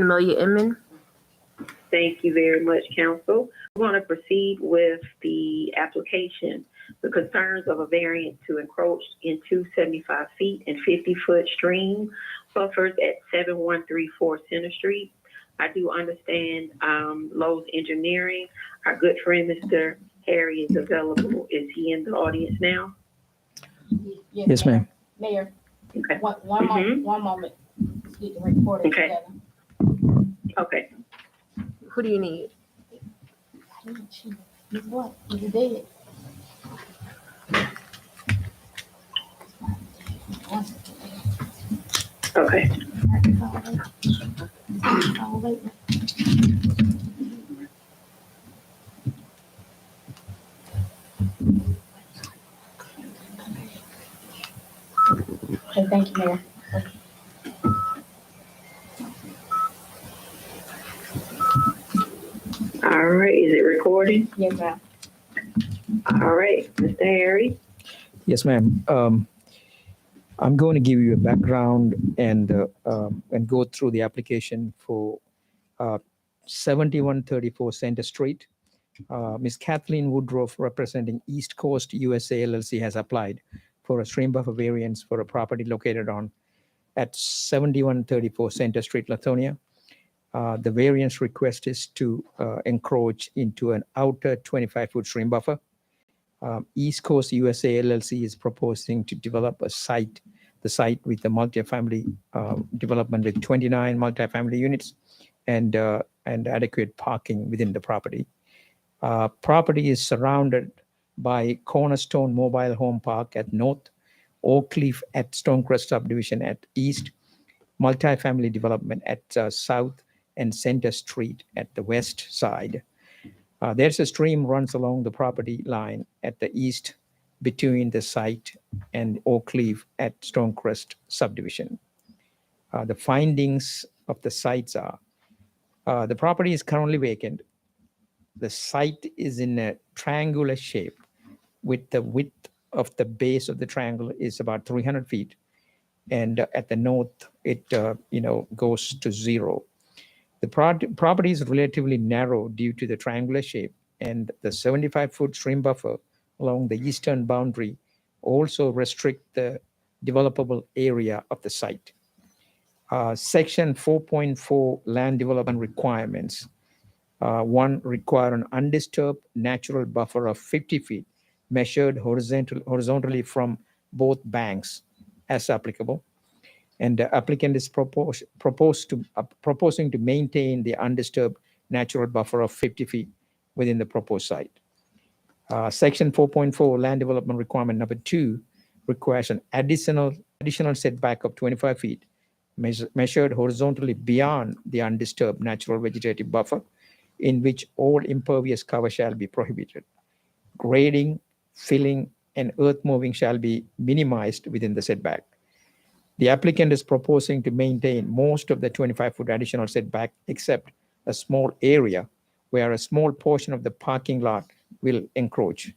Amelia Inman. Thank you very much, Council. We want to proceed with the application. The concerns of a variance to encroach into 75 feet and 50-foot stream buffers at 7134 Center Street. I do understand Lowe's Engineering. Our good friend, Mr. Harry, is available. Is he in the audience now? Yes, ma'am. Mayor, Okay. one moment. Let's get the recorder Okay. together. Okay. Who do you need? He's what? He's dead. Okay. Okay, thank you, Mayor. All right. Is it recording? Yes, ma'am. All right. Mr. Harry. Yes, ma'am. I'm going to give you a background and go through the application for 7134 Center Street. Ms. Kathleen Woodruff, representing East Coast USA LLC, has applied for a stream buffer variance for a property located at 7134 Center Street, Lithonia. The variance request is to encroach into an outer 25-foot stream buffer. East Coast USA LLC is proposing to develop the site with a multifamily development with 29 multifamily units and adequate parking within the property. Property is surrounded by Cornerstone Mobile Home Park at north, Oak Cliff at Stonecrest Subdivision at east, multifamily development at south, and Center Street at the west side. There's a stream runs along the property line at the east between the site and Oak Cliff at Stonecrest Subdivision. The findings of the sites are, the property is currently vacant. The site is in a triangular shape with the width of the base of the triangle is about 300 feet. And at the north, it goes to 0. The property is relatively narrow due to the triangular shape, and the 75-foot stream buffer along the eastern boundary also restrict the developable area of the site. Section 4.4 land development requirements. One, require an undisturbed natural buffer of 50 feet measured horizontally from both banks as applicable. And the applicant is proposing to maintain the undisturbed natural buffer of 50 feet within the proposed site. Section 4.4 land development requirement number 2 requires an additional setback of 25 feet measured horizontally beyond the undisturbed natural vegetative buffer, in which all impervious cover shall be prohibited. Grading, filling, and earth moving shall be minimized within the setback. The applicant is proposing to maintain most of the 25-foot additional setback except a small area where a small portion of the parking lot will encroach.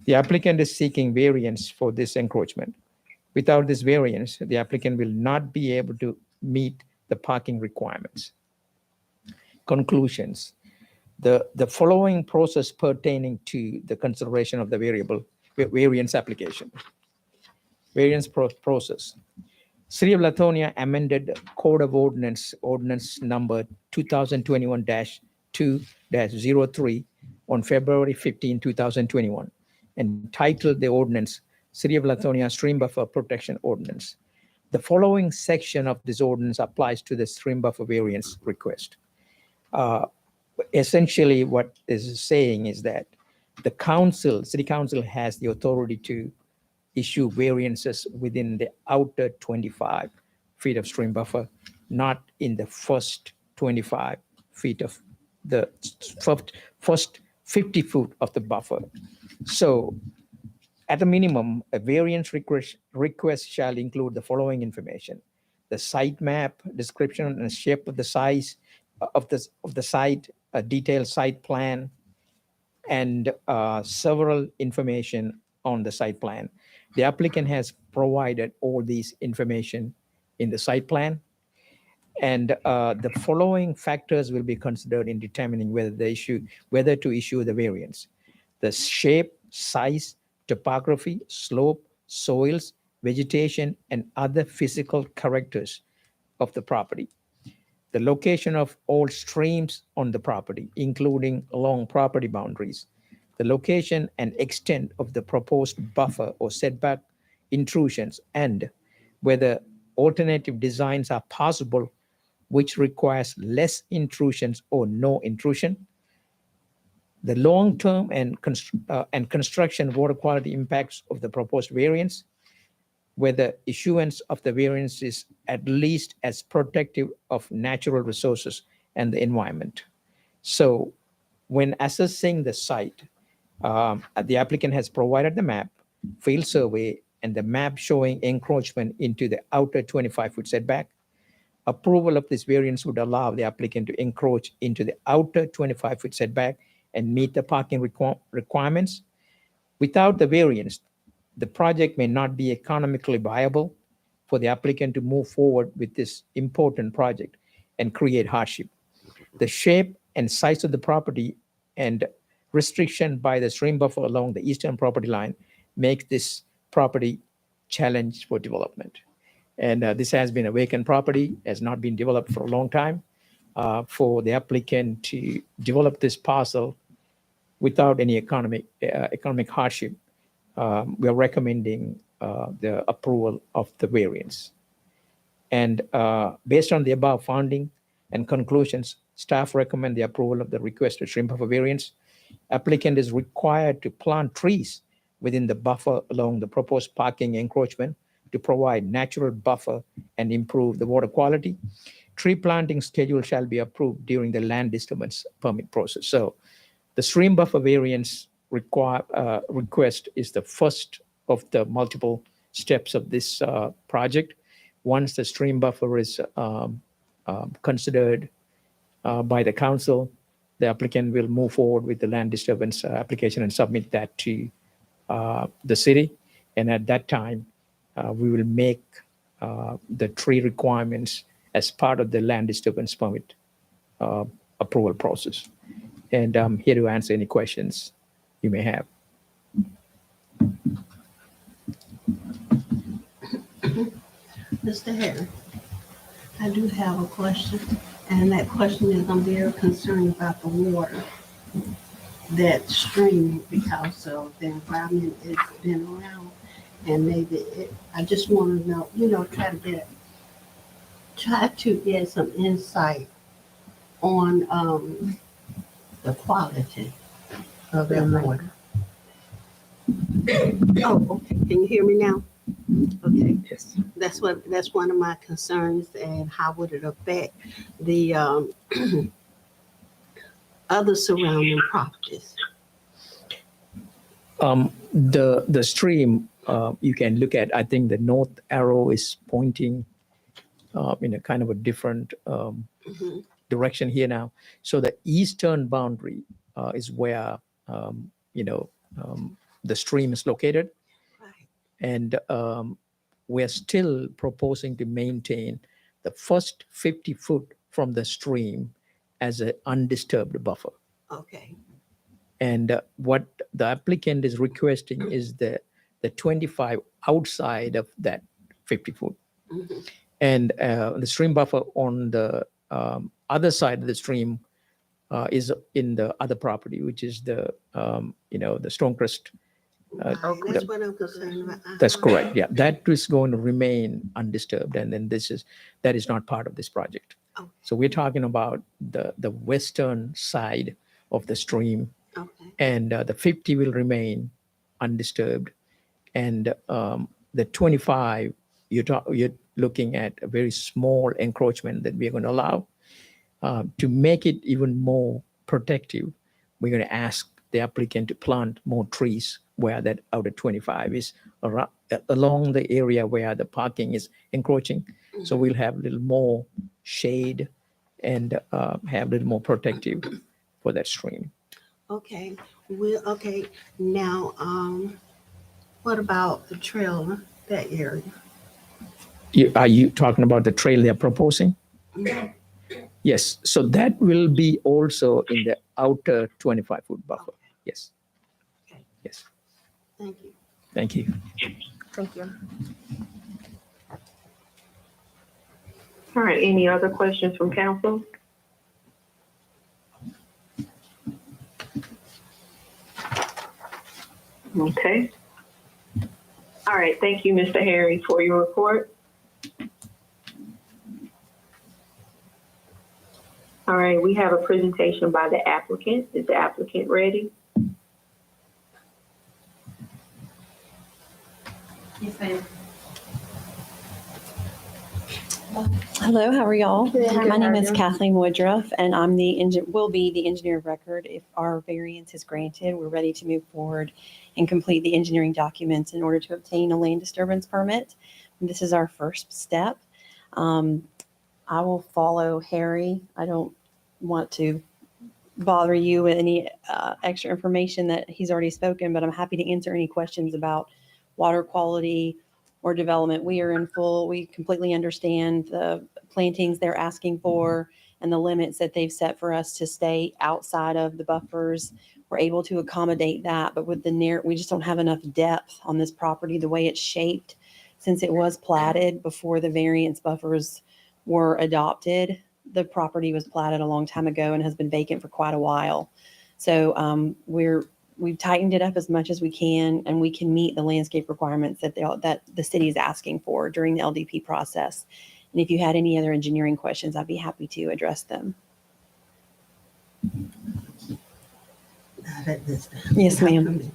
The applicant is seeking variance for this encroachment. Without this variance, the applicant will not be able to meet the parking requirements. Conclusions. The following process pertaining to the consideration of the variance application. Variance process. City of Lithonia amended Code of Ordinance number 2021-2-03 on February 15, 2021, and titled the ordinance City of Lithonia Stream Buffer Protection Ordinance. The following section of this ordinance applies to the stream buffer variance request. Essentially, what this is saying is that the city council has the authority to issue variances within the outer 25 feet of stream buffer, not in the first 25 feet of the first 50 foot of the buffer. So at a minimum, a variance request shall include the following information: the site map, description and shape of the size of the site, a detailed site plan, and several information on the site plan. The applicant has provided all these information in the site plan. And the following factors will be considered in determining whether to issue the variance: the shape, size, topography, slope, soils, vegetation, and other physical characters of the property, the location of all streams on the property, including along property boundaries, the location and extent of the proposed buffer or setback intrusions, and whether alternative designs are possible which requires less intrusions or no intrusion, the long-term and construction water quality impacts of the proposed variance, whether issuance of the variance is at least as protective of natural resources and the environment. So when assessing the site, the applicant has provided the map, field survey, and the map showing encroachment into the outer 25-foot setback. Approval of this variance would allow the applicant to encroach into the outer 25-foot setback and meet the parking requirements. Without the variance, the project may not be economically viable for the applicant to move forward with this important project and create hardship. The shape and size of the property and restriction by the stream buffer along the eastern property line make this property challenged for development. And this has been a vacant property, has not been developed for a long time. For the applicant to develop this parcel without any economic hardship, we are recommending the approval of the variance. And based on the above finding and conclusions, staff recommend the approval of the requested stream buffer variance. Applicant is required to plant trees within the buffer along the proposed parking encroachment to provide natural buffer and improve the water quality. Tree planting schedule shall be approved during the land disturbance permit process. So the stream buffer variance request is the first of the multiple steps of this project. Once the stream buffer is considered by the council, the applicant will move forward with the land disturbance application and submit that to the city. And at that time, we will make the tree requirements as part of the land disturbance permit approval process. And I'm here to answer any questions you may have. Mr. Harris, I do have a question, and that question is I'm very concerned about the water that's streaming because of the environment it's been around. And maybe I just want to know, try to get some insight on the quality of that water. Oh, okay. Can you hear me now? Okay. Yes. That's one of my concerns, and how would it affect the other surrounding properties? The stream, you can look at, I think the north arrow is pointing in a kind of a different direction here now. So the eastern boundary is where, the stream is located. Right. And we're still proposing to maintain the first 50 foot from the stream as an undisturbed buffer. Okay. And what the applicant is requesting is the 25 outside of that 50 foot. Mm-hmm. And the stream buffer on the other side of the stream is in the other property, which is the Stonecrest. Right. That's what I'm concerned about. That's correct. Yeah, that is going to remain undisturbed, and then that is not part of this project. Okay. So we're talking about the western side of the stream, Okay. and the 50 will remain undisturbed, and the 25 you're looking at a very small encroachment that we're going to allow. To make it even more protective, we're going to ask the applicant to plant more trees where that outer 25 is around, along the area where the parking is encroaching. Mm-hmm. So we'll have a little more shade and have a little more protective for that stream. Okay. Okay. Now, what about the trail, that area? Are you talking about the trail they're proposing? Yes, so that will be also in the outer 25-foot buffer. Yes. Okay. Yes, Thank you. thank you. Thank you. All right, any other questions from council? Okay. All right, thank you, Mr. Harry, for your report. All right, we have a presentation by the applicant. Is the applicant ready? Yes, ma'am. Hello, how are y'all? Good. My How name are is you? Kathleen Woodruff, and I'm will be the engineer of record if our variance is granted. We're ready to move forward and complete the engineering documents in order to obtain a land disturbance permit. This is our first step. I will follow Harry. I don't want to bother you with any extra information that he's already spoken, but I'm happy to answer any questions about water quality or development. We completely understand the plantings they're asking for and the limits that they've set for us to stay outside of the buffers. We're able to accommodate that, but with we just don't have enough depth on this property, the way it's shaped, since it was platted before the variance buffers were adopted. The property was platted a long time ago and has been vacant for quite a while. So we've tightened it up as much as we can, and we can meet the landscape requirements that the city is asking for during the LDP process. And if you had any other engineering questions, I'd be happy to address them. Not at this time. Yes, Not ma'am. for me.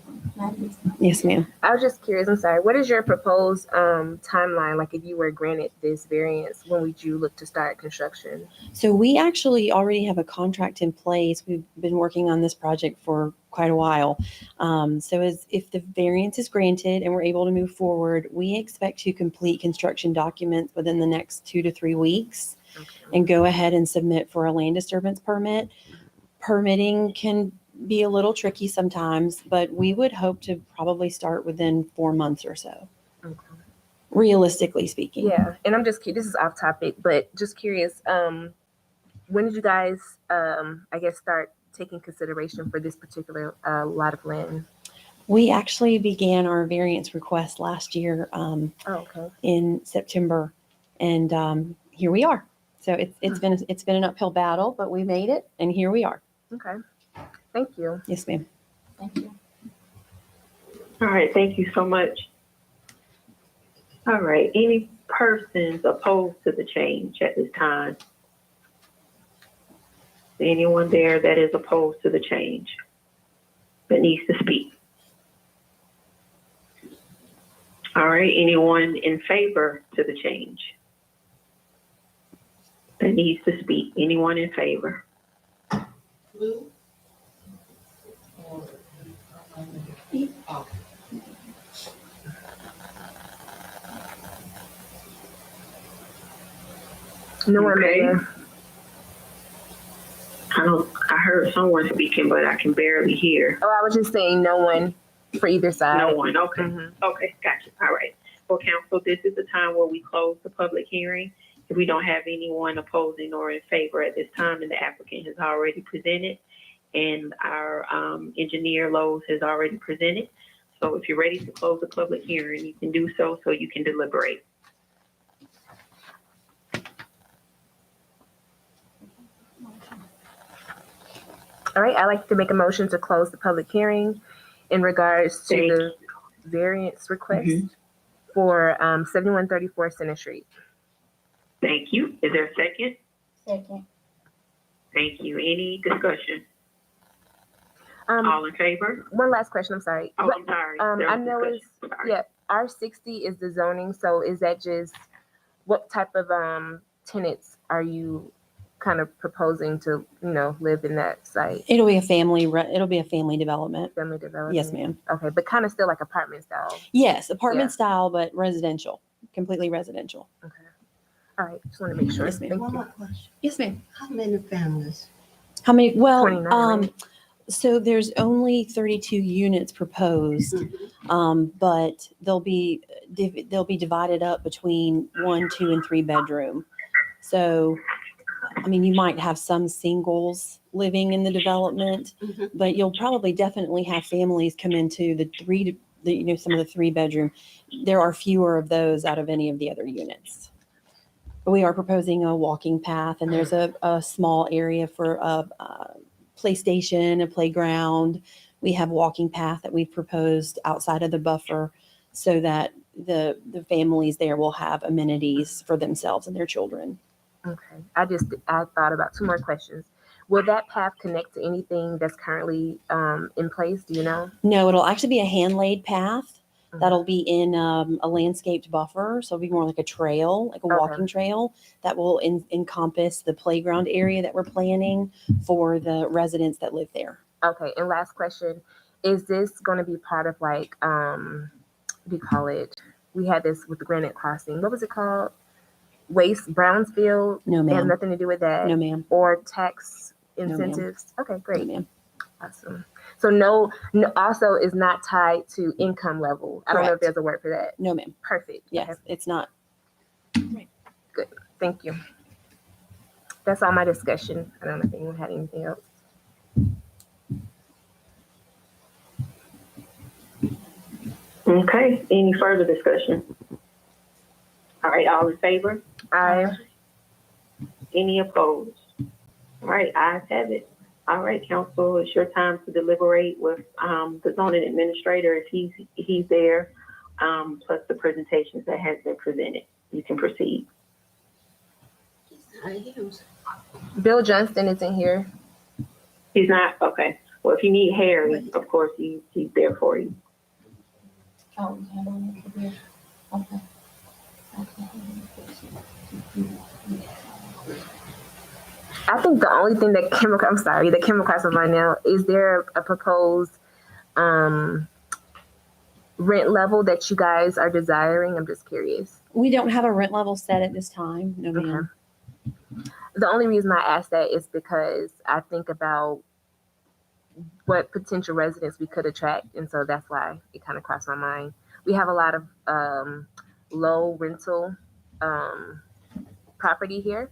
Yes, ma'am. I was just curious. I'm sorry. What is your proposed timeline? Like, if you were granted this variance, when would you look to start construction? So we actually already have a contract in place. We've been working on this project for quite a while. If the variance is granted and we're able to move forward, we expect to complete construction documents within the next 2 to 3 weeks Okay. and go ahead and submit for a land disturbance permit. Permitting can be a little tricky sometimes, but we would hope to probably start within 4 months or so, Okay. realistically speaking. Yeah, and I'm just this is off topic, but just curious. When did you guys, I guess, start taking consideration for this particular lot of land? We actually began our variance request last year Oh, okay. in September, and here we are. So it's been an uphill battle, but we made it, and here we are. Okay. Thank you. Yes, ma'am. Thank you. All right, thank you so much. All right, any persons opposed to the change at this time? Anyone there that is opposed to the change that needs to speak? All right, anyone in favor to the change that needs to speak? Anyone in favor? No one, Okay. Mayor. I heard someone speaking, but I can barely hear. Oh, I was just saying no one for either side. No one, okay. Mhm. Okay, gotcha. All right. Well, council, this is the time where we close the public hearing. If we don't have anyone opposing or in favor at this time, and the applicant has already presented, and our engineer Lowe's has already presented. So if you're ready to close the public hearing, you can do so you can deliberate. All right, I'd like to make a motion to close the public hearing in regards to the variance request for 7134 Center Street. Thank you. Is there a second? Second. Thank you. Any discussion? All in favor? One last question, I'm sorry. Oh, I'm sorry. There I was know discussion. Sorry. yeah, R60 is the zoning, so is that just, what type of tenants are you kind of proposing to, live in that site? It'll be a family development. Family development? Yes, ma'am. Okay, but kind of still like apartment style? Yes, apartment Yeah. style, but residential, completely residential. Okay. All right, just want to make sure. Yes, ma'am. Thank One you. more question. Yes, ma'am. How many families? How many? Well, 29, right? so there's only 32 units proposed, but they'll be divided up between 1, 2, and 3 bedroom. So I mean, you might have some singles living in the development, Mhm. but you'll probably definitely have families come into some of the 3-bedroom. There are fewer of those out of any of the other units. We are proposing a walking path, and there's a small area for a PlayStation, a playground. We have walking path that we've proposed outside of the buffer so that the families there will have amenities for themselves and their children. Okay. I thought about 2 more questions. Will that path connect to anything that's currently in place? Do you know? No, it'll actually be a hand-laid path Mhm. that'll be in a landscaped buffer. So it'll be more like a trail, like a Okay. walking trail that will encompass the playground area that we're planning for the residents that live there. Okay. And last question, is this going to be part of like, what do you call it? We had this with the Granite Crossing. What was it called? Waste Brownsfield? No, It has ma'am. nothing to do with that. No, ma'am. Or tax ma'am. incentives? Okay, No, great. ma'am. Awesome. So no, also is not tied to income level. I don't know if Correct. there's a word for that. No, ma'am. Perfect. Yes, Okay, it's not. thank you. That's all my discussion. I don't know if anyone had anything else. Okay, any further discussion? All right, all in favor? I Any opposed? All right, ayes have it. All right, council, it's your time to deliberate with the zoning administrator if he's there, plus the presentations that has been presented. You can proceed. Bill Johnston isn't here. He's not? Okay. Well, if you need Harry, of course, he's there for you. Oh, we handling it today. Okay. I think the only thing that came across right now, is there a proposed rent level that you guys are desiring? I'm just curious. We don't have a rent level set at this time. No, ma'am. The only reason I ask that is because I think about what potential residents we could attract, and so that's why it kind of crossed my mind. We have a lot of low rental property here,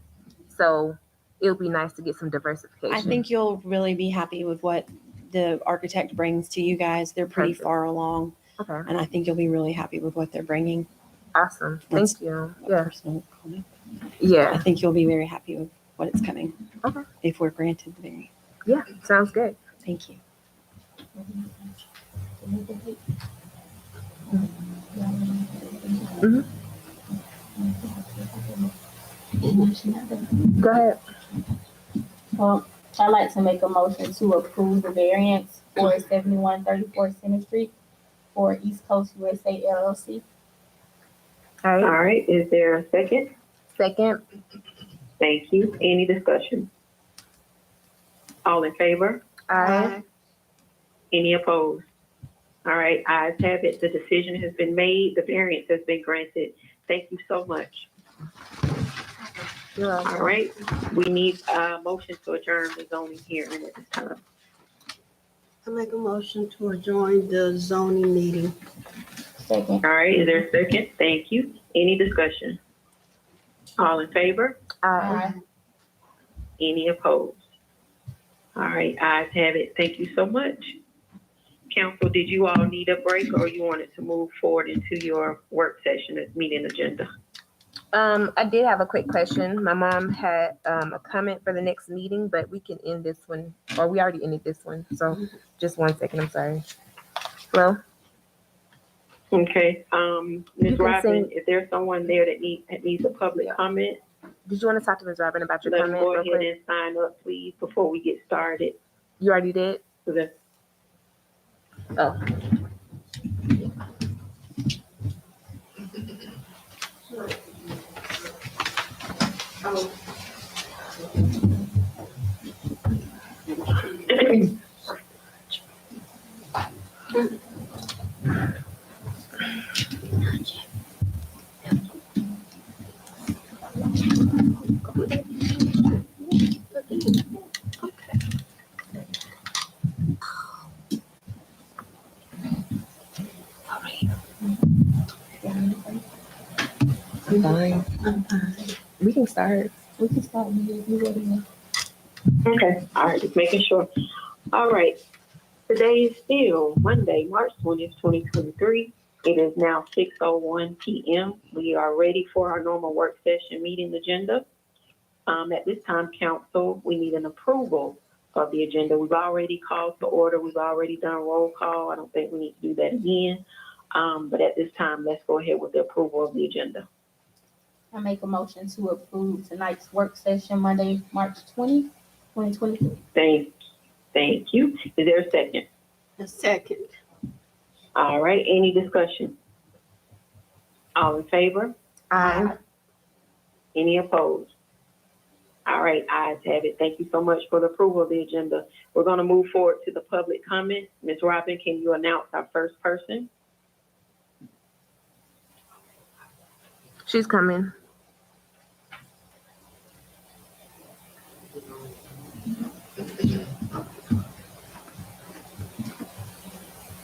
so it would be nice to get some diversification. I think you'll really be happy with what the architect brings to you guys. They're pretty Perfect. far along, Okay, and I think you'll be really happy with what they're bringing. awesome. That's- Thank you. A Yeah, personal comment. I yeah, think you'll be very happy with what is coming. Okay. If we're granted the variance. yeah. Sounds good. Thank you. Go ahead. Well, I'd like to make a motion to approve the variance for 7134 Center Street for East Coast USA LLC. All right. All right, is there a second? Second. Thank you. Any discussion? All in favor? I Any opposed? All right, ayes have it. The decision has been made. The variance has been granted. Thank you so much. You're welcome. All right, we need a motion to adjourn the zoning hearing at this time. I make a motion to adjourn the zoning meeting. Second. All right, is there a second? Thank you. Any discussion? All in favor? I Any opposed? All right, ayes have it. Thank you so much. Council, did you all need a break or you wanted to move forward into your work session at meeting agenda? I did have a quick question. My mom had a comment for the next meeting, but we can end this one, or we already ended this one. So just 1 second. I'm sorry. Hello. Okay, You Ms. can Robin, sing- is there someone there that needs a public comment? Did you want to talk to Ms. Robin about your Let's comment go real ahead quick? and sign up, please, before we get started. You already did. So that- Oh. I'm fine. I'm fine. We can start. We can start me if you ready. Okay, all right, just making sure. All right, today is still Monday, March 20th, 2023. It is now 6:01 p.m. We are ready for our normal work session meeting agenda. At this time, council, we need an approval of the agenda. We've already called to order. We've already done roll call. I don't think we need to do that again. But at this time, let's go ahead with the approval of the agenda. I make a motion to approve tonight's work session, Monday, March 20, 2023. Thank you. Is there a second? A second. All right, any discussion? All in favor? Aye. Any opposed? All right, ayes have it. Thank you so much for the approval of the agenda. We're going to move forward to the public comment. Ms. Robin, can you announce our first person? She's coming.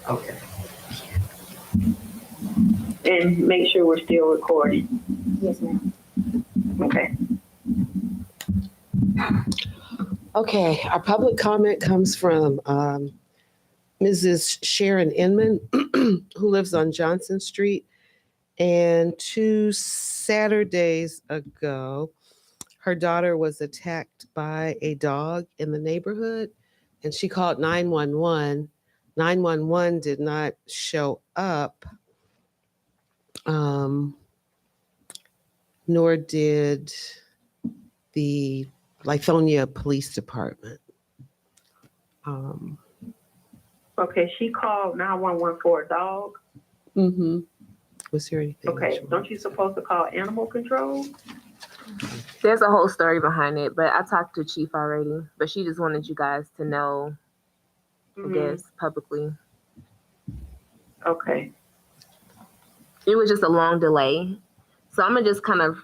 Okay. And make sure we're still recording. Yes, ma'am. Okay. Okay, our public comment comes from Mrs. Sharon Inman, who lives on Johnson Street. And 2 Saturdays ago, her daughter was attacked by a dog in the neighborhood, and she called 911. 911 did not show up, nor did the Lithonia Police Department. Okay, she called 911 for a dog. Mm-hmm. Was there anything? Okay, don't you supposed to call animal control? There's a whole story behind it, but I talked to Chief already. But she just wanted you guys to know, I guess, publicly. Okay. It was just a long delay. So I'm going to just kind of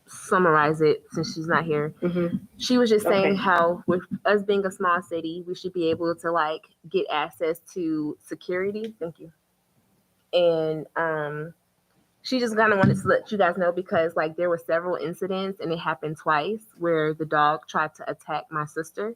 summarize it since she's not here. Mm-hmm. She was just saying Okay. how with us being a small city, we should be able to like get access to security. Thank you. And she just kind of wanted to let you guys know because like there were several incidents and it happened twice where the dog tried to attack my sister.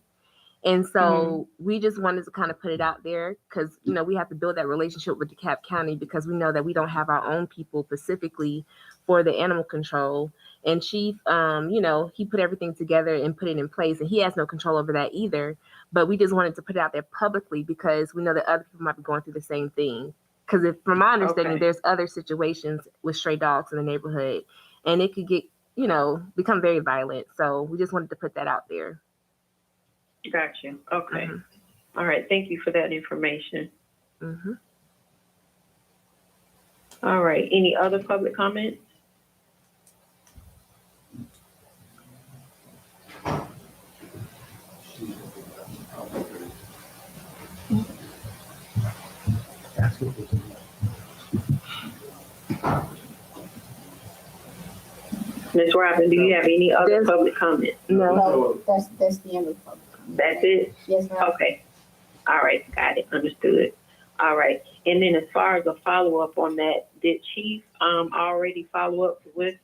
And so we just wanted to kind of put it out there because, you know, we have to build that relationship with DeKalb County because we know that we don't have our own people specifically for the animal control. And Chief, you know, he put everything together and put it in place and he has no control over that either. But we just wanted to put it out there publicly because we know that other people might be going through the same thing. Because if, from my understanding, there's other situations with stray dogs in the neighborhood and it could get, you know, become very violent. So we just wanted to put that out there. Gotcha. Okay. All right. Thank you for that information. All right. Any other public comments? Ms. Robin, do you have any other public comments? No. That's the end of the public comment. That's it? Yes, ma'am. Okay. All right. Got it. Understood. All right. And then as far as a follow-up on that, did Chief already follow up with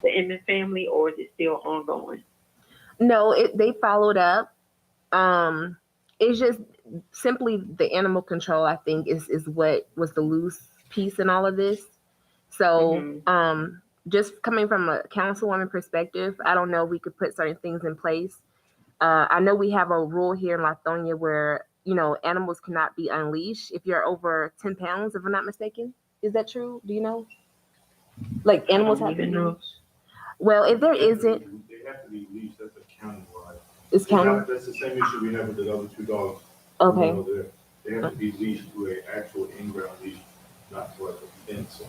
the Inman family or is it still ongoing? No, they followed up. It's just simply the animal control, I think, is what was the loose piece in all of this. So just coming from a councilwoman perspective, I don't know if we could put certain things in place. I know we have a rule here in Lithonia where, you know, animals cannot be unleashed if you're over 10 pounds, if I'm not mistaken. Is that true? Do you know? Like animals have even know. Well, if there isn't, they have to be leashed. That's a county-wide. it's county. That's the same issue we have with the other 2 dogs. Okay. You know, they have to be leashed to an actual in-ground leash, not to like a fence.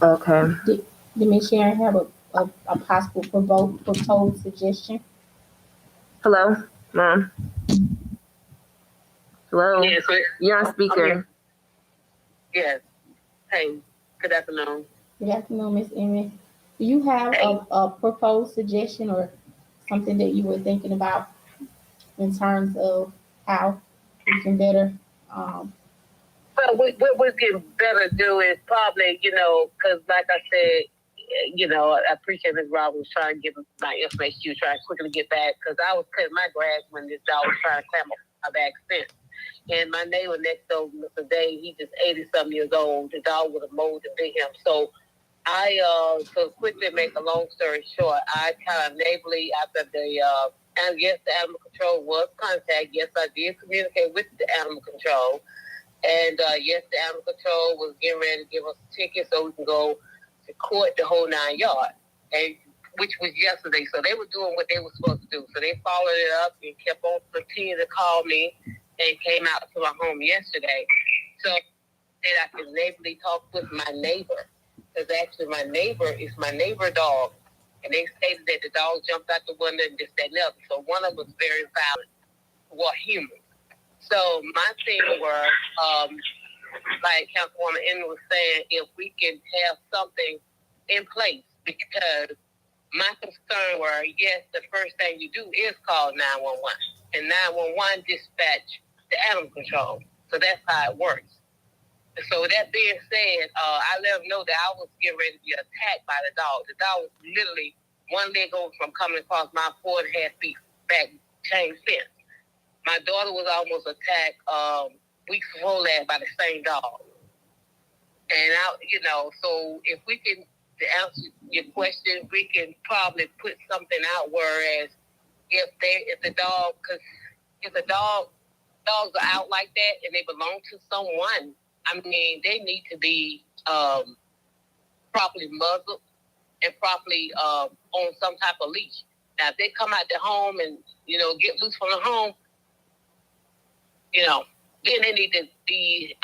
Okay. Did Ms. Sharon have a possible proposed suggestion? Hello, Mom. Hello. Yes, You're on speaker. yes. Hey, good afternoon. Good afternoon, Ms. Inman. Do you have a proposed suggestion or something that you were thinking about in terms of how we can better? Well, what we can better do is probably, you know, because like I said, I appreciate Ms. Rob was trying to give my information. She was trying to quickly get back because I was cutting my grass when this dog was trying to climb up my back fence. And my neighbor next door, Mr. Day, he just 80-something years old. The dog would have mowed and bit him. So to quickly make a long story short, I kind of neighborly after and yes, the animal control was contact. Yes, I did communicate with the animal control. And yes, the animal control was getting ready to give us a ticket so we can go to court the whole 9 yards, and which was yesterday. So they were doing what they were supposed to do. So they followed it up and kept on continuing to call me and came out to my home yesterday. So that I could neighborly talk with my neighbor. Because actually my neighbor is my neighbor dog. And they stated that the dog jumped out the window and this, that, and the other. So one of them was very violent, well, human. So my thing was, like Councilwoman Inman was saying, if we can have something in place, because my concern were, yes, the first thing you do is call 911, and 911 dispatch the animal control. So that's how it works. So that being said, I let them know that I was getting ready to be attacked by the dog. The dog was literally one leg over from coming across my 4.5 feet back chain fence. My daughter was almost attacked weeks before last by the same dog. And so if we can, to answer your question, we can probably put something out. Whereas if the dogs are out like that and they belong to someone, I mean, they need to be properly muzzled and properly on some type of leash. Now, if they come out their home and get loose from the home, then they need to be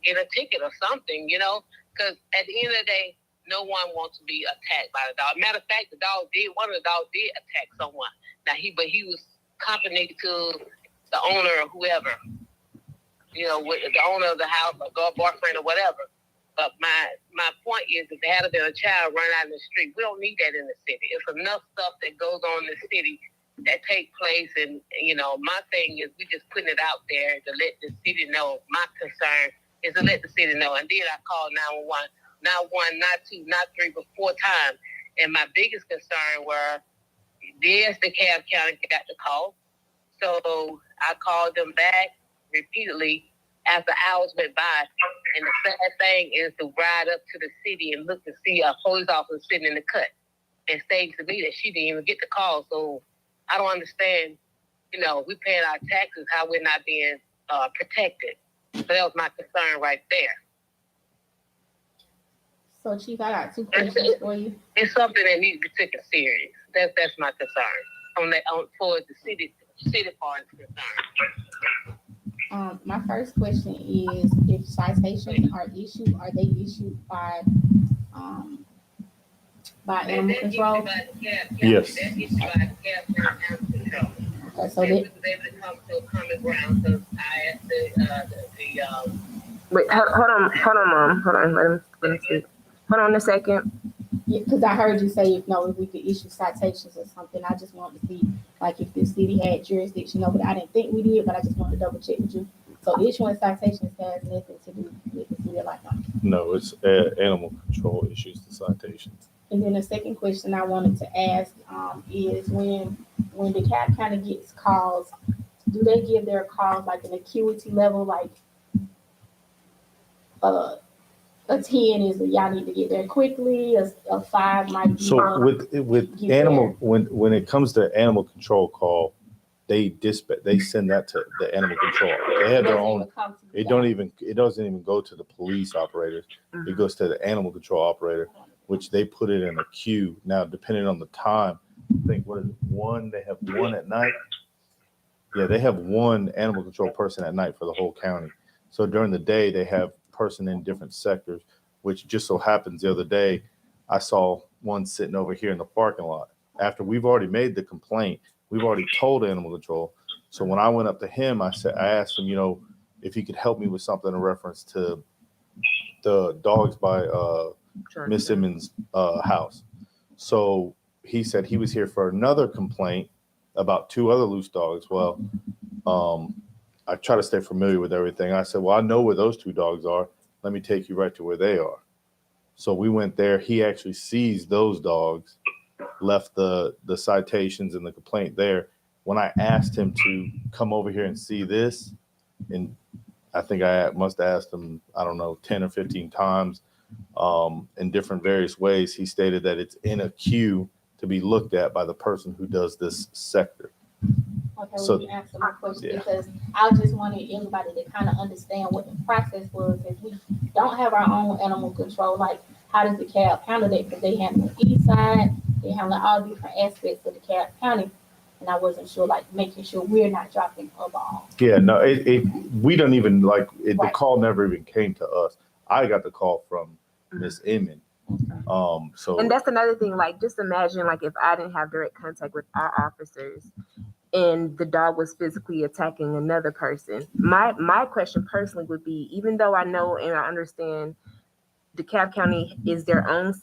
get a ticket or something, because at the end of the day, no one wants to be attacked by the dog. Matter of fact, one of the dogs did attack someone. Now but he was company to the owner or whoever, with the owner of the house or boyfriend or whatever. But my point is, if there had been a child run out in the street, we don't need that in the city. It's enough stuff that goes on in the city that take place, and my thing is we just putting it out there to let the city know. My concern is to let the city know, and then I called 911, not one, not two, not three, but 4 times. And my biggest concern were, yes, the DeKalb County got the call, so I called them back repeatedly after hours went by. And the sad thing is to ride up to the city and look to see a police officer sitting in the cut, and say to me that she didn't even get the call. So I don't understand, we paying our taxes, how we're not being protected. So that was my concern right there. So, Chief, I got 2 questions for you. It's something that needs to be taken serious. That's my concern for the city part is concerned. My first question is, if citations are issued, are they issued by animal control? Yes. Okay, so they was able to come to a common ground, because I asked the Wait, hold on, Mom. Hold on, let him speak. Hold on a second. Yeah, because I heard you say if we could issue citations or something. I just wanted to see like if the city had jurisdiction over it. I didn't think we did, but I just wanted to double check with you. So issuing citations has nothing to do with the city of Lithonia. No, it's animal control issues the citations. And then the second question I wanted to ask is when the DeKalb County gets calls, do they give their calls like an acuity level, like a 10 is that y'all need to get there quickly, a 5 might be So with animal, when it comes to animal control call, they send that to the animal control. They have their own. It doesn't even go to the police operators. It goes to the animal control operator, which they put it in a queue. Now, depending on the time, I think they have one at night. Yeah, they have one animal control person at night for the whole county. So during the day, they have person in different sectors, which just so happens the other day, I saw one sitting over here in the parking lot. After we've already made the complaint, we've already told animal control. So when I went up to him, I asked him, if he could help me with something in reference to the dogs by Miss Simmons' house. So he said he was here for another complaint about 2 other loose dogs. Well, I try to stay familiar with everything. I said, well, I know where those 2 dogs are. Let me take you right to where they are. So we went there. He actually seized those dogs, left the citations and the complaint there. When I asked him to come over here and see this, and I think I must have asked him, I don't know, 10 or 15 times in different various ways, he stated that it's in a queue to be looked at by the person who does this sector. Okay, So- well, you answered my question yeah. because I just wanted everybody to kind of understand what the process was. If we don't have our own animal control, like how does the CAB handle that? Because they handle the east side, they handle all different aspects of the CAB County. And I wasn't sure, like making sure we're not dropping a ball. Yeah, no, we don't even like it. The Right. call never even came to us. I got the call from Miss Inman. So And that's another thing. Like, just imagine, like, if I didn't have direct contact with our officers, and the dog was physically attacking another person. My question personally would be, even though I know and I understand DeKalb County is their own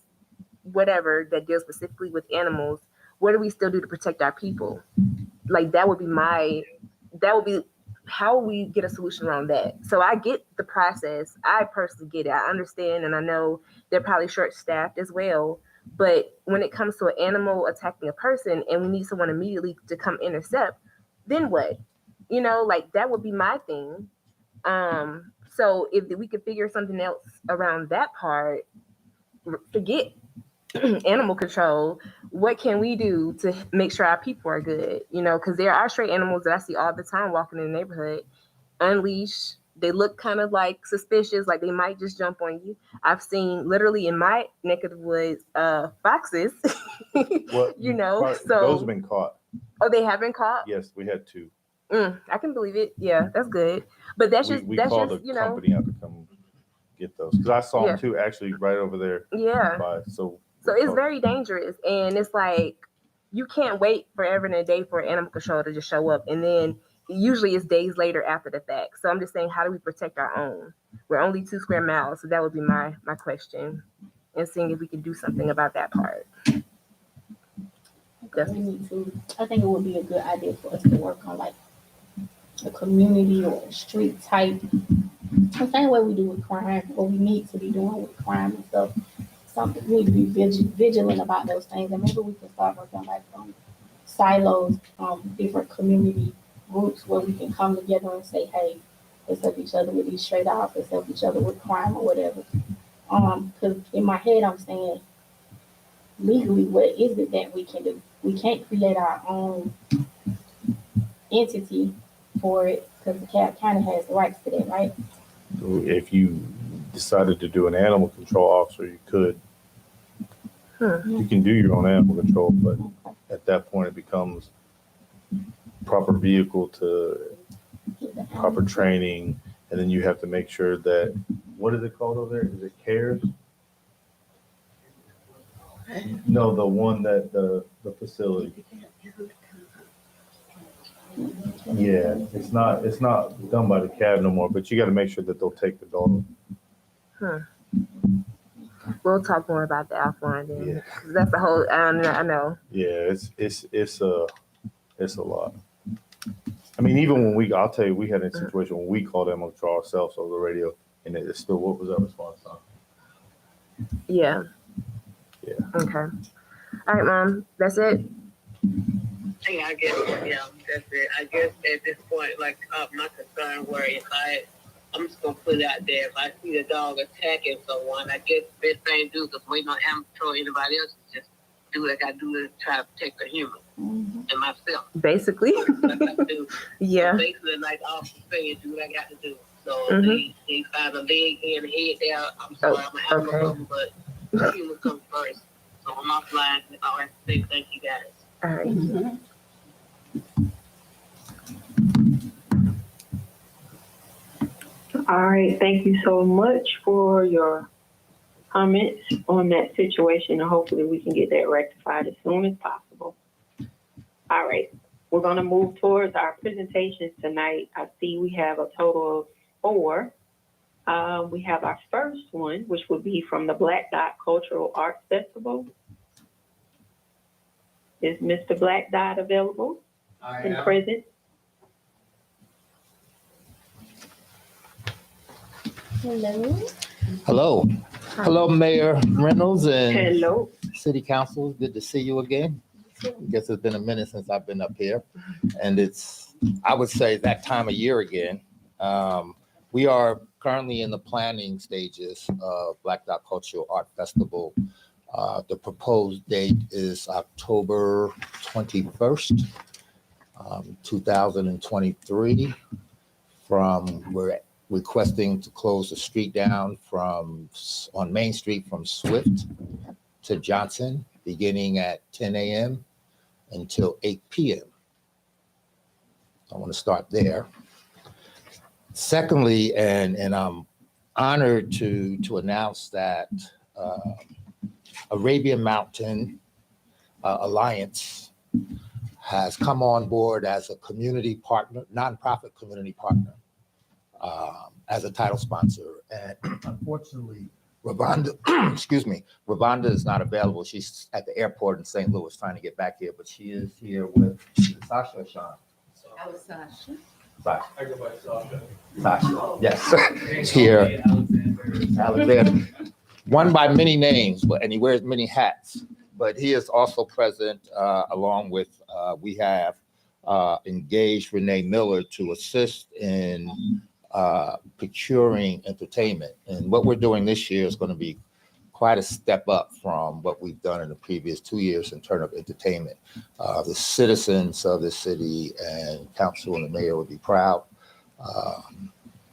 whatever that deals specifically with animals, what do we still do to protect our people? Like, that would be how we get a solution around that. So I get the process. I personally get it. I understand, and I know they're probably short-staffed as well. But when it comes to an animal attacking a person and we need someone immediately to come intercept, then what? You know, like, that would be my thing. So if we could figure something else around that part, forget animal control. What can we do to make sure our people are good? You know, because there are stray animals that I see all the time walking in the neighborhood, unleashed. They look kind of like suspicious, like they might just jump on you. I've seen literally in my neck of the woods, foxes. You know, so those have been caught. Oh, they have been caught. Yes, we had two. I can believe it. Yeah, that's good. But that's We that's called just the company out to come get those because I saw them too, actually, right over there. Yeah. So it's very dangerous, and it's like you can't wait forever and a day for animal control to just show up, and then usually it's days later after the fact. So I'm just saying, how do we protect our own? We're only 2 square miles, so that would be my question, and seeing if we can do something about that part. We need to. I think it would be a good idea for us to work on like a community or a street type. The same way we do with crime, or we need to be doing with crime and stuff. Something we need to be vigilant about those things, and maybe we can start working like silos, different community groups where we can come together and say, hey, let's help each other with these stray dogs, let's help each other with crime or whatever. Because in my head, I'm saying, legally, what is it that we can do? We can't create our own entity for it because the CAB County has the rights to that, right? if you decided to do an animal control officer, you could. You can do your own animal control, but at that point it becomes proper vehicle to proper training, and then you have to make sure that, what is it called over there? Is it CARES? No, the one that the facility. Yeah, it's not done by the CAB no more, but you got to make sure that they'll take the dog. We'll talk more about that offline then. Yeah. 'Cause that's the whole. I know. Yeah, it's a lot. I mean, even when I'll tell you, we had a situation when we called them ourselves over the radio, and it's still, what was our response time? Yeah. Yeah. Okay. All right, Mom. That's it. Yeah, I guess, that's it. I guess at this point, like, my concern where I'm just gonna put it out there. If I see the dog attacking someone, I guess the best thing to do, because waiting on animal control anybody else, is just do like I do to try to protect the human and myself. Basically. Like I do. Yeah. So basically, like officer saying, do what I got to do. So they find a leg and a head there. I'm sorry, I'm an animal lover, but the human comes first. So I'm offline. I have to say thank you guys. All right. All right, thank you so much for your comments on that situation, and hopefully we can get that rectified as soon as possible. All right, we're going to move towards our presentations tonight. I see we have a total of 4. We have our first one, which would be from the Black Dot Cultural Arts Festival. Is Mr. Black Dot available and present? Hello. Hello. Hello, Mayor Reynolds and Hello. City Council. Good to see you again. I guess it's been a minute since I've been up here. And it's, I would say, that time of year again. We are currently in the planning stages of Black Dot Cultural Art Festival. The proposed date is October 21st, 2023. We're requesting to close the street down on Main Street from Swift to Johnson, beginning at 10 a.m. until 8 p.m. I want to start there. Secondly, and I'm honored to announce that Arabian Mountain Alliance has come on board as a community partner, nonprofit community partner, as a title sponsor. And unfortunately, Ravonda, excuse me, Ravonda is not available. She's at the airport in St. Louis trying to get back here, but she is here with Sasha or Sean? I was Sasha. Sasha. I go by Sasha. Sasha, yes. Here, Alexander. One by many names, and he wears many hats, but he is also present along with, we have engaged Renee Miller to assist in procuring entertainment. And what we're doing this year is going to be quite a step up from what we've done in the previous 2 years in terms of entertainment. The citizens of the city and council and the mayor would be proud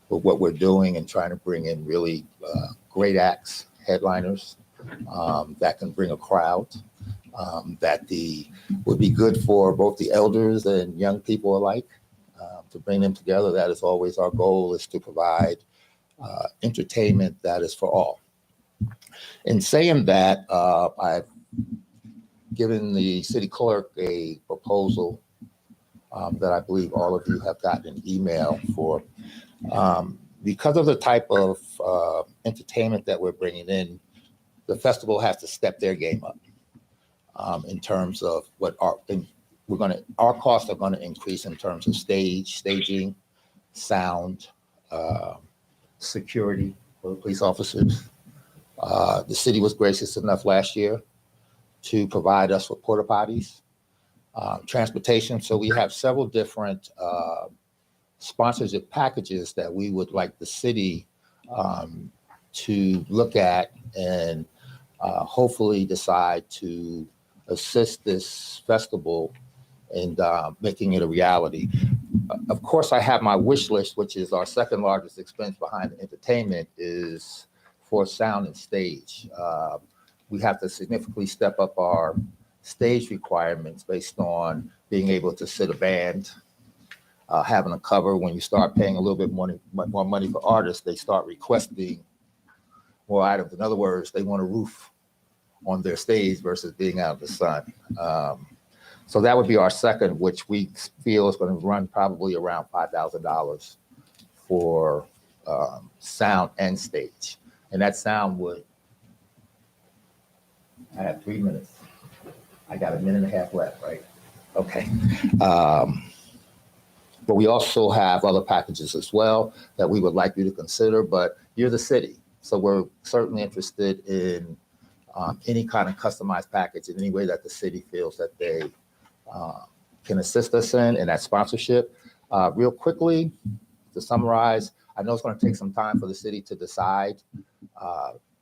with what we're doing and trying to bring in really great acts, headliners that can bring a crowd, that would be good for both the elders and young people alike. To bring them together, that is always our goal, is to provide entertainment that is for all. In saying that, I've given the city clerk a proposal that I believe all of you have gotten an email for. Because of the type of entertainment that we're bringing in, the festival has to step their game up in terms of what our costs are going to increase in terms of staging, sound, security for the police officers. The city was gracious enough last year to provide us with porta potties, transportation. So we have several different sponsorship packages that we would like the city to look at and hopefully decide to assist this festival and making it a reality. Of course, I have my wish list, which is our second largest expense behind the entertainment, is for sound and stage. We have to significantly step up our stage requirements based on being able to sit a band, having a cover. When you start paying a little bit more money for artists, they start requesting more items. In other words, they want a roof on their stage versus being out in the sun. So that would be our second, which we feel is going to run probably around $5,000 for sound and stage. And that sound would, I have 3 minutes. I got a minute and a half left, right? Okay. But we also have other packages as well that we would like you to consider, but you're the city. So we're certainly interested in any kind of customized package in any way that the city feels that they can assist us in that sponsorship. Real quickly, to summarize, I know it's going to take some time for the city to decide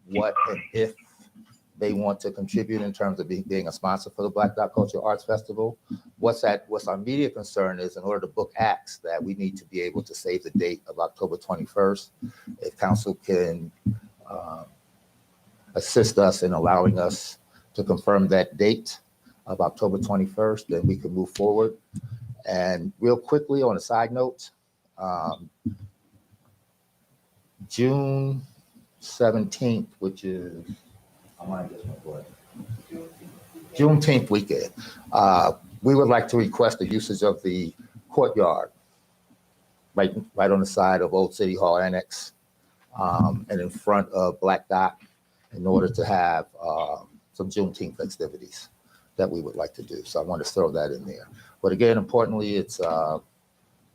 what and if they want to contribute in terms of being a sponsor for the Black Dot Cultural Arts Festival. What's our immediate concern is, in order to book acts, that we need to be able to save the date of October 21st. If council can assist us in allowing us to confirm that date of October 21st, then we can move forward. And real quickly, on a side note, June 17th, which is, Juneteenth weekend, we would like to request the usage of the courtyard right on the side of Old City Hall Annex and in front of Black Dot, in order to have some Juneteenth festivities that we would like to do. So I want to throw that in there. But again, importantly, it's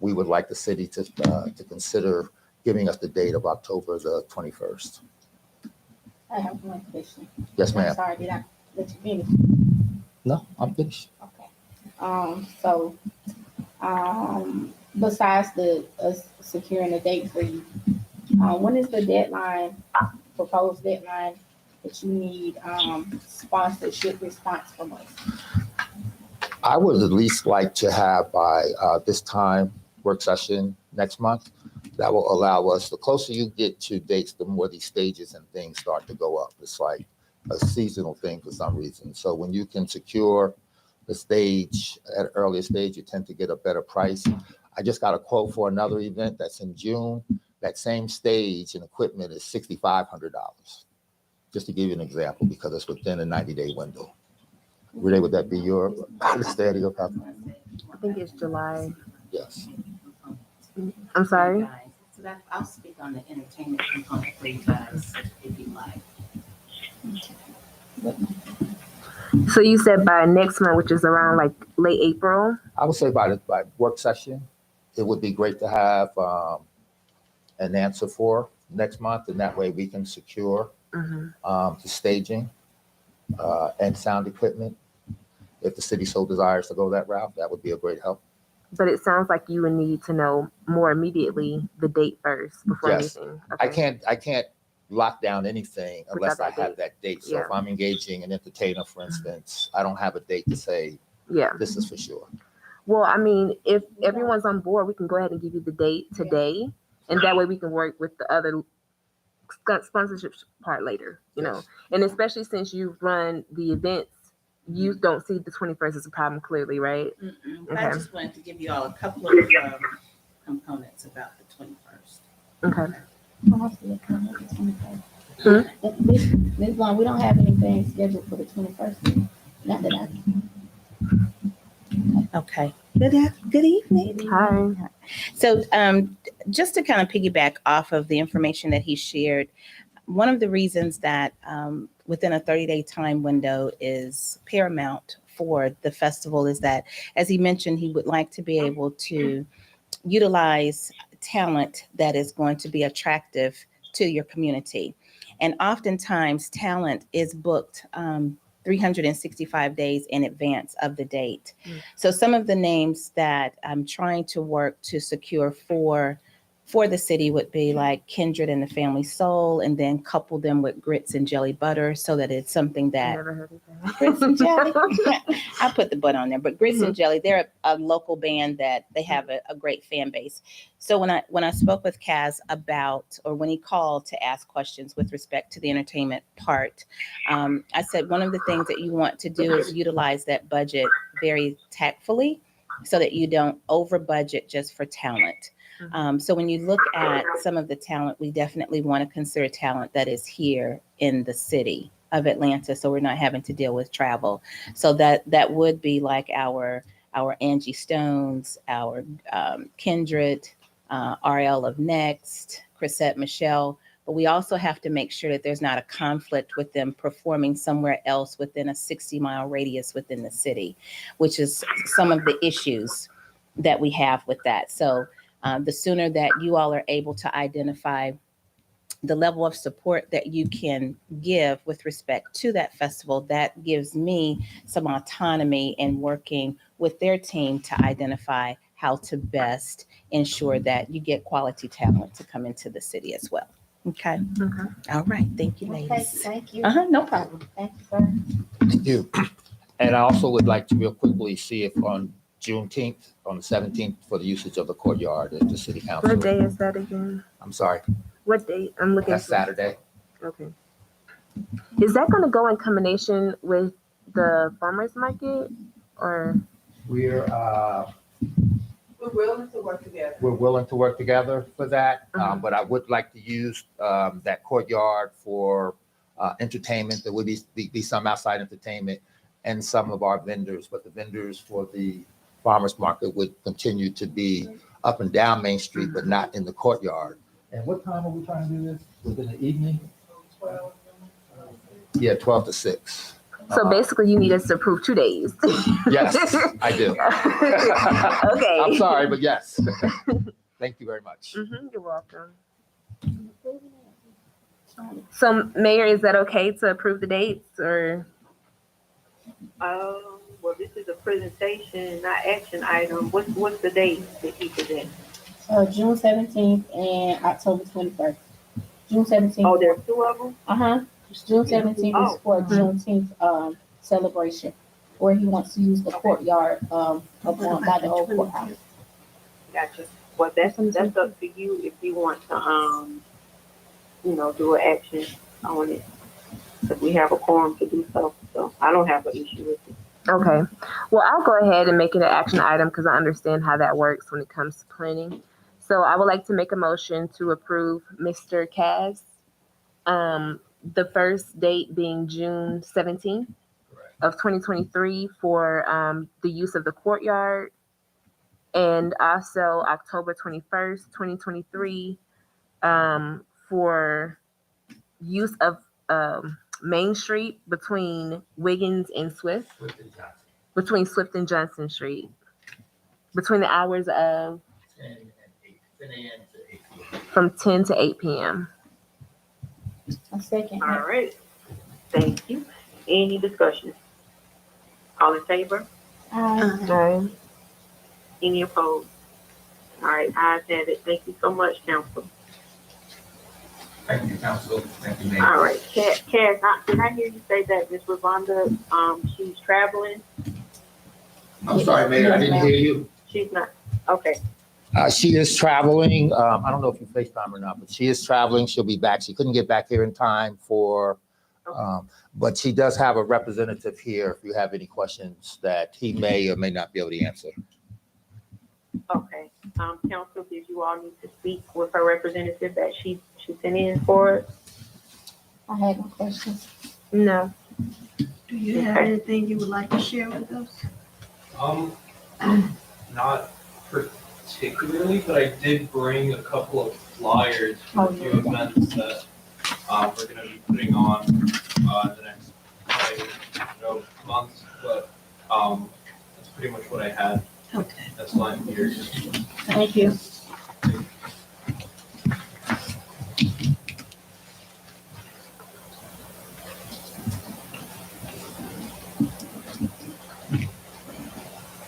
we would like the city to consider giving us the date of October the 21st. I have one question. Yes, I'm ma'am. sorry, did I let you finish? No, I'm finished. Okay. So, besides the securing the date for you, when is the deadline, proposed deadline that you need sponsorship response from us? I would at least like to have by this time work session next month. That will allow us, the closer you get to dates, the more these stages and things start to go up. It's like a seasonal thing for some reason. So when you can secure the stage at an earlier stage, you tend to get a better price. I just got a quote for another event that's in June. That same stage and equipment is $6,500. Just to give you an example, because it's within a 90-day window. Renee, would that be your understanding of how? I think it's July. Yes. I'm sorry. So that I'll speak on the entertainment component for you guys if you like. So you said by next month, which is around like late April. I would say by work session, it would be great to have an answer for next month, and that way we can secure the staging and sound equipment. If the city so desires to go that route, that would be a great help. But it sounds like you would need to know more immediately the date first before Yes. anything. I can't lock down anything unless I have that date. So Yeah. if I'm engaging an entertainer, for instance, I don't have a date to say this is for sure. Well, I mean, if everyone's on board, we can go ahead and give you the date today, and that way we can work with the other sponsorship part later, you know. And especially since you run the events, you don't see the 21st as a problem clearly, right? Okay. I just wanted to give you all a couple of components about the 21st. Okay. Ms. Vaughn, we don't have anything scheduled for the 21st. Not that I. Okay. Good evening. Hi. So just to kind of piggyback off of the information that he shared, one of the reasons that within a 30-day time window is paramount for the festival is that, as he mentioned, he would like to be able to utilize talent that is going to be attractive to your community. And oftentimes talent is booked 365 days in advance of the date. So some of the names that I'm trying to work to secure for the city would be like Kindred and the Family Soul, and then couple them with Grits and Jelly Butter so that it's something that Never heard of that. Grits and Jelly. I put the butt on there, but Grits and Jelly, they're a local band that they have a great fan base. So when I spoke with Kaz about, or when he called to ask questions with respect to the entertainment part, I said one of the things that you want to do is utilize that budget very tactfully so that you don't over budget just for talent. So when you look at some of the talent, we definitely want to consider talent that is here in the city of Atlanta, so we're not having to deal with travel. So that would be like our Angie Stones, our Kindred, RL of Next, Chrisette Michelle. But we also have to make sure that there's not a conflict with them performing somewhere else within a 60-mile radius within the city, which is some of the issues that we have with that. So the sooner that you all are able to identify the level of support that you can give with respect to that festival, that gives me some autonomy in working with their team to identify how to best ensure that you get quality talent to come into the city as well. Okay. All right. Thank you, ladies. Okay, thank you. No problem. Thank you, sir. Thank you. And I also would like to real quickly see if on Juneteenth, on the 17th, for the usage of the courtyard at the city council. What day is that again? I'm sorry. What date? I'm looking. That's Saturday. Okay. Is that going to go in combination with the farmers market, or? We're willing to work together. We're willing to work together for that, but I would like to use that courtyard for entertainment. There would be some outside entertainment and some of our vendors, but the vendors for the farmers market would continue to be up and down Main Street, but not in the courtyard. And what time are we trying to do this? Within the evening? 12. Yeah, 12 to 6. So basically, you need us to approve 2 days. Yes, I do. Okay. I'm sorry, but yes. Thank you very much. You're welcome. So, Mayor, is that okay to approve the dates or? Well, this is a presentation, not action item. What's the date that he presented? June 17th and October 21st. June 17th. Oh, there's two of them? June 17th is for Juneteenth celebration, where he wants to use the courtyard by the old courthouse. Gotcha. Well, that's up to you if you want to do an action on it. Because we have a quorum to do so. So I don't have an issue with it. Okay. Well, I'll go ahead and make it an action item because I understand how that works when it comes to planning. So I would like to make a motion to approve Mr. Kaz. The first date being June 17th of 2023 for the use of the courtyard. And also October 21st, 2023 for use of Main Street between Wiggins and Swift. Between Swift and Johnson Street. Between the hours of 10 a.m. to 8 p.m. From 10 to 8 p.m. A second. All right. Thank you. Any discussion? All in favor? Aye. Any opposed? All right, ayes have it. Thank you so much, Council. Thank you, Council. Thank you, Mayor. All right, Cass, did I hear you say that Ms. Ravonda, she's traveling? I'm sorry, Mayor, I didn't hear you. She's not, okay. She is traveling. I don't know if you FaceTime or not, but she is traveling. She'll be back. She couldn't get back here in time for, but she does have a representative here if you have any questions that he may or may not be able to answer. Okay, Council, did you all need to speak with her representative that she sent in for it? I had no questions. No. Do you have anything you would like to share with us? Not particularly, but I did bring a couple of flyers for a few events that we're going to be putting on the next months. But that's pretty much what I had. Okay. That's why I'm here. Thank you.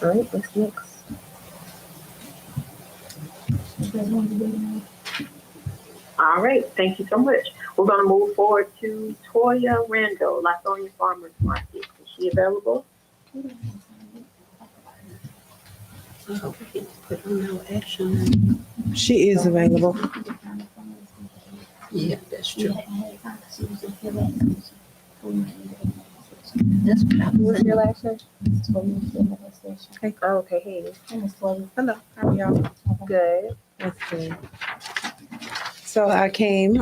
All right, what's next? All right, thank you so much. We're gonna move forward to Toya Randall, Lithonia Farmers Market. Is she available? Put on no action. She is available. Yeah, that's true. That's what I was What's saying. your last name? Okay. Oh, okay, hey. Hello. How are y'all? Good. Okay. So I came,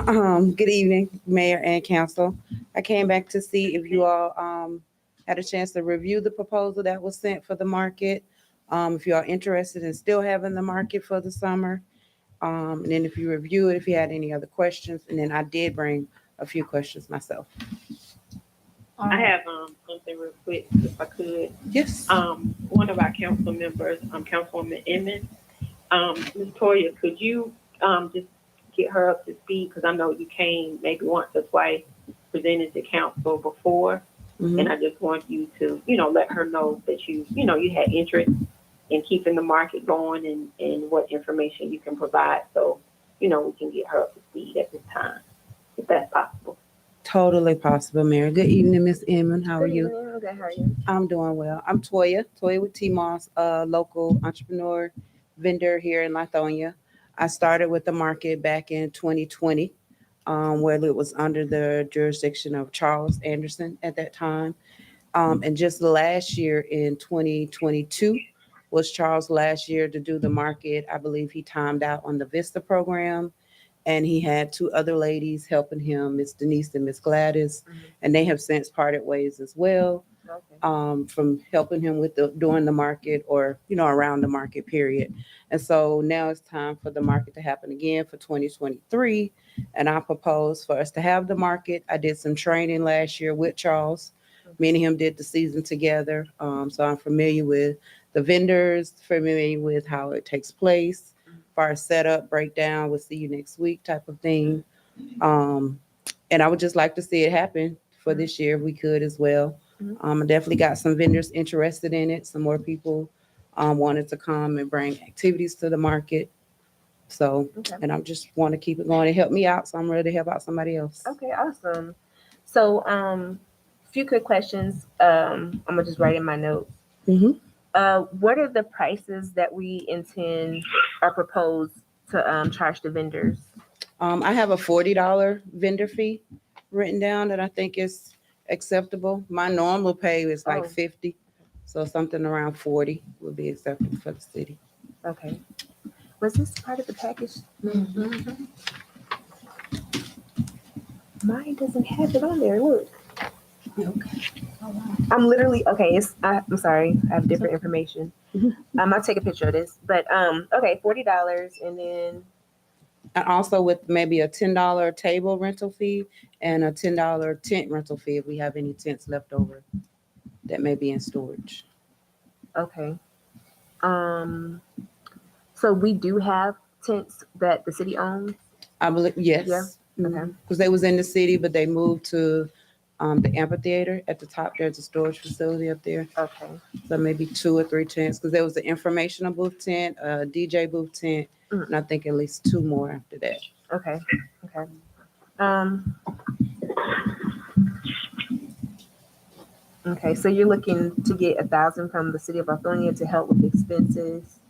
good evening, Mayor and Council. I came back to see if you all had a chance to review the proposal that was sent for the market. If you are interested in still having the market for the summer. And then if you review it, if you had any other questions, and then I did bring a few questions myself. I have something real quick, if I could. Yes. One of our council members, Councilwoman Inman, Ms. Toya, could you just get her up to speed? Because I know you came maybe once or twice, presented to council before, and I just want you to, let her know that you had interest in keeping the market going and what information you can provide, so we can get her up to speed at this time, if that's possible. Totally possible, Mary. Good evening, Miss Inman. How are you? Good, how are you? I'm doing well. I'm Toya with T-Moss, a local entrepreneur vendor here in Lithonia. I started with the market back in 2020, where it was under the jurisdiction of Charles Anderson at that time. And just last year in 2022 was Charles' last year to do the market. I believe he timed out on the Vista program. And he had two other ladies helping him, Miss Denise and Miss Gladys, and they have since parted ways as well, from helping him with during the market or around the market period. And so now it's time for the market to happen again for 2023. And I propose for us to have the market. I did some training last year with Charles. Me and him did the season together, so I'm familiar with the vendors, familiar with how it takes place. Far as setup, breakdown, we'll see you next week type of thing. And I would just like to see it happen for this year if we could as well. Mhm. I definitely got some vendors interested in it. Some more people wanted to come and bring activities to the market. So, Okay. and I just want to keep it going and help me out. So I'm ready to help out somebody else. Okay, awesome. So, few quick questions. I'm gonna just write in my notes. Mhm. What are the prices that we intend or propose to charge the vendors? I have a $40 vendor fee written down that I think is acceptable. My normal pay is like Oh. 50. So something around 40 would be acceptable for the city. Okay. Was this part of the package? Mhm. Mine doesn't have it on there. Look. Okay. I'm literally okay. I'm sorry. I have different information. I'll take a picture of this. But okay, $40, and then And also with maybe a $10 table rental fee and a $10 tent rental fee if we have any tents left over that may be in storage. okay. So we do have tents that the city owns. I believe, yes. Yeah? Okay. Because they was in the city, but they moved to the amphitheater at the top. There's a storage facility up there. Okay. So maybe 2 or 3 tents, because there was the informational booth tent, a DJ booth tent, Mm. and I think at least 2 more after that. Okay. Okay. Okay. So you're looking to get 1,000 from the city of Lithonia to help with expenses.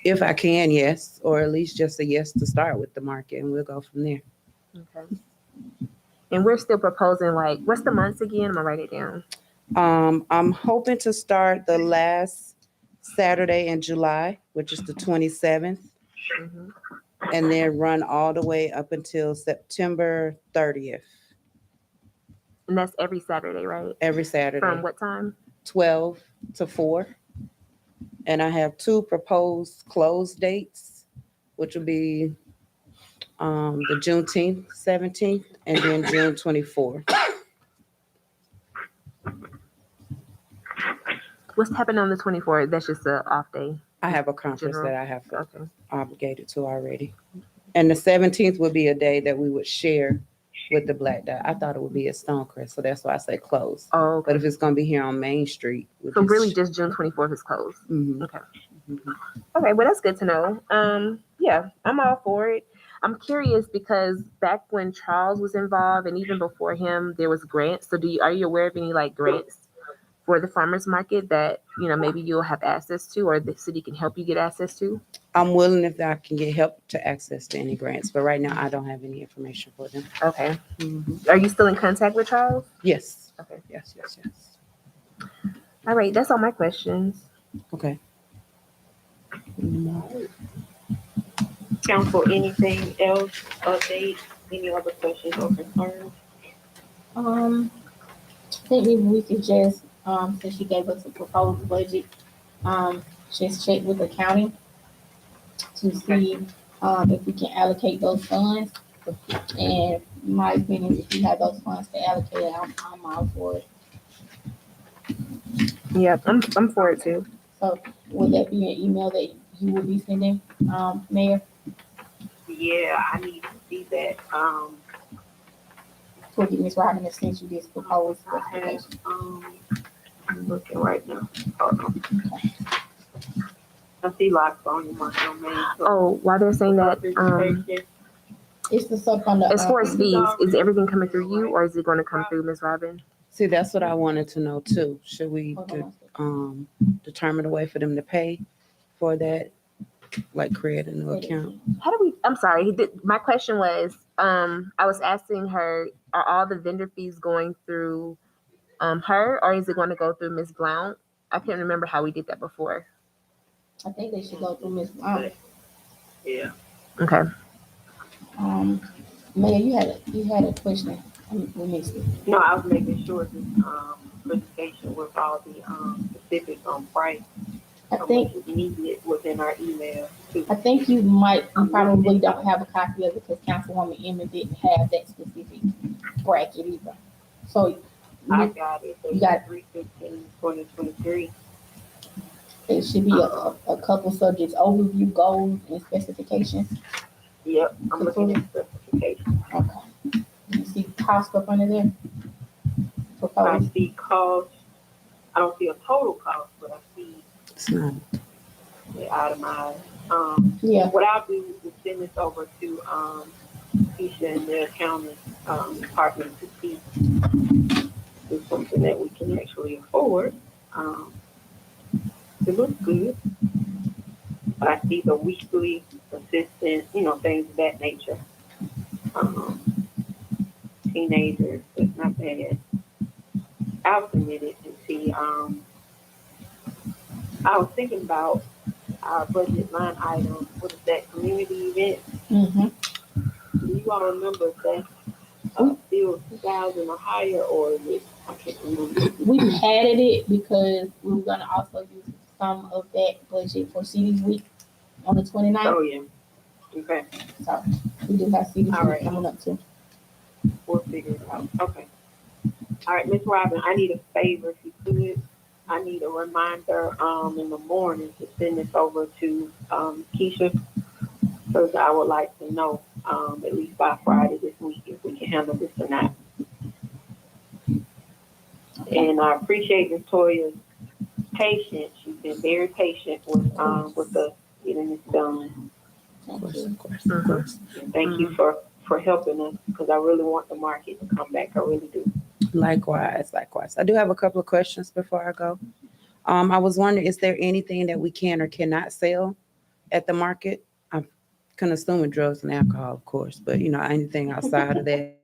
If I can, yes, or at least just a yes to start with the market, and we'll go from there. Okay. And we're still proposing like what's the months again? I'm gonna write it down. I'm hoping to start the last Saturday in July, which is the 27th, Mhm. and then run all the way up until September 30th, And that's every Saturday, right? every Saturday. From what time? 12 to 4. And I have 2 proposed close dates, which will be the Juneteenth 17th and then June 24th. What's happening on the 24th? That's just an off day. I have a conference General. that I have Okay. obligated to already. And the 17th would be a day that we would share with the Black Dot. I thought it would be at Stonecrest, so that's why I say close. Oh, okay. But if it's going to be here on Main Street. So really just June 24th is closed. Mhm. Okay. Okay, well that's good to know. Yeah, I'm all for it. I'm curious because back when Charles was involved and even before him, there was grants. So are you aware of any like grants for the farmers market that, maybe you'll have access to or the city can help you get access to? I'm willing if I can get help to access to any grants, but right now I don't have any information for them. Okay. Are you still in contact with Charles? Yes. Okay. Yes. All right, that's all my questions. Okay. Council, anything else, update, any other questions or concerns? I think maybe we could just, since she gave us a proposed budget, just check with the county to see, if we can allocate those funds. And my opinion, if you have those funds to allocate, I'm all for it. Yeah, I'm for it too. So would that be an email that you will be sending, Mayor? Yeah, I need to see that. To get Ms. Robin to send you this proposed I have, specification. I'm looking right now. Hold on. I see lots on your domain. Oh, while they're saying that, It's the stuff on the. as far as fees, is everything coming through you or is it going to come through Ms. Robin? See, that's what I wanted to know too. Should we Hold on. determine a way for them to pay for that? Like create a new account? How do we? I'm sorry. My question was, I was asking her, are all the vendor fees going through her, or is it going to go through Ms. Blount? I can't remember how we did that before. I think they should go through Ms. Blount. Yeah. Okay. Mayor, you had a question. We missed it. No, I was making sure this presentation with all the specifics on price. I think Needed within our email too. I think you probably don't have a copy of it because Councilwoman Emmett didn't have that specific bracket either. So I got it. You got 3/15/2023. it should be a couple subjects: overview, goals, and specifications. Yep, I'm looking at specifications. Okay. Let me see. see cost up under there? I Proposed. see cost, I don't see a total cost, but I see It's not. the itemized. Yeah. What I'll do is send this over to, Keisha and the accounting, department to see if it's something that we can actually afford. It looks good. But I see the weekly assistance, things of that nature. Teenagers, that's not bad. I'll submit it and see. I was thinking about our budget line item. What is that? Community event. Mm-hmm. Do you all remember if that's still 2,000 or higher, or is it? I can't remember. We added it because we were gonna also use some of that budget for CD's week on the 29th. Oh yeah. Okay. So we do have CD's All week right. coming up too. We'll figure it out. Okay. All right, Miss Robin, I need a favor if you could. I need a reminder in the morning to send this over to Keisha, because I would like to know at least by Friday this week if we can handle this or not. And I appreciate Victoria's patience. She's been very patient with us getting this done. Of course, of course. And thank you for helping us, because I really want the market to come back. I really do. Likewise. I do have a couple of questions before I go. I was wondering, is there anything that we can or cannot sell at the market? I can assume drugs and alcohol, of course, but anything outside of that.